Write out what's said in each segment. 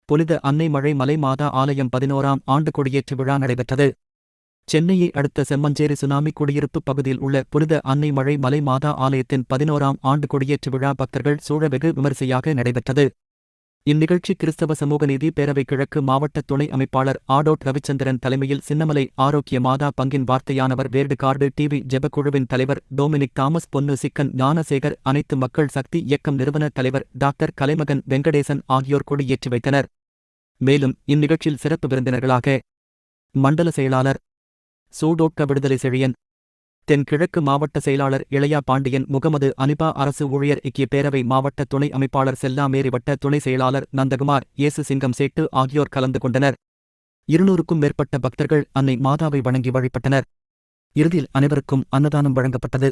புனித அன்னை மழை மலை மாதா ஆலயம் 11ஆம் ஆண்டு கொடியேற்று விழா நடைபெற்றது. சென்னையை அடுத்த செம்மஞ்சேரி சுனாமி குடியிருப்பு பகுதியில் உள்ள புனித அன்னை மழை மலை மாதா ஆலயத்தின் 11ஆம் ஆண்டு கொடியேற்று விழா பக்தர்கள் சூழ வெகு விமரிசையாக நடைபெற்றது. இந்நிகழ்ச்சி கிறிஸ்தவ சமூக நீதி பேரவை கிழக்கு மாவட்ட துணை அமைப்பாளர் ஆடோட் ரவிச்சந்திரன் தலைமையில் சின்னமலை ஆரோக்கிய மாதா பங்கின் வார்த்தையானவர் வேர்டு கார்டு டிவி ஜெபக்குழுவின் தலைவர் டொமினிக் தாமஸ் பொன்னு சிக்கன் ஞானசேகர் அனைத்து மக்கள் சக்தி இயக்கம் நிறுவன தலைவர் டாக்டர் கலைமகன் வெங்கடேசன் ஆகியோர் கொடியேற்றி வைத்தனர். மேலும் இந்நிகழ்ச்சியில் சிறப்பு விருந்தினர்களாக மண்டல செயலாளர் சூடோட்க விடுதலை செழியன், தென்கிழக்கு மாவட்ட செயலாளர் இளையா பாண்டியன், முகமது அனிபா, அரசு ஊழியர் ஐக்கிய பேரவை மாவட்ட துணை அமைப்பாளர் செல்லாமேரி, வட்ட துணை செயலாளர் நந்தகுமார், இயேசு சிங்கம் சேட்டு ஆகியோர் கலந்து கொண்டனர். 200க்கும் மேற்பட்ட பக்தர்கள் அன்னை மாதாவை வணங்கி வழிபட்டனர். இறுதியில் அனைவருக்கும் அன்னதானம் வழங்கப்பட்டது.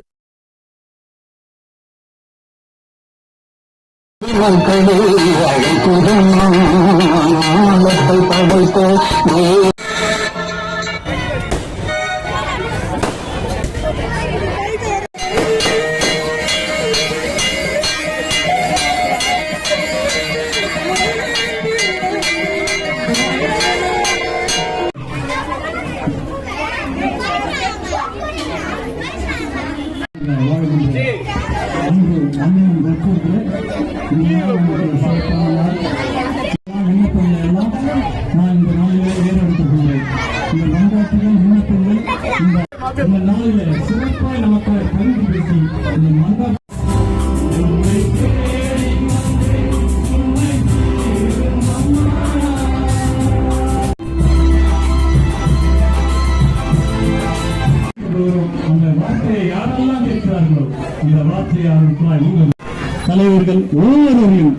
தலைவர்கள் ஒவ்வொருவரையும்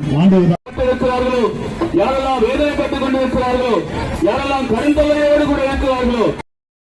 இருக்கிறார்களோ, யாரெல்லாம் வேதனைப்பட்டுக் கொண்டிருக்கிறார்களோ, யாரெல்லாம் கருந்தொல்லையோடு கூட இருக்கிறார்களோ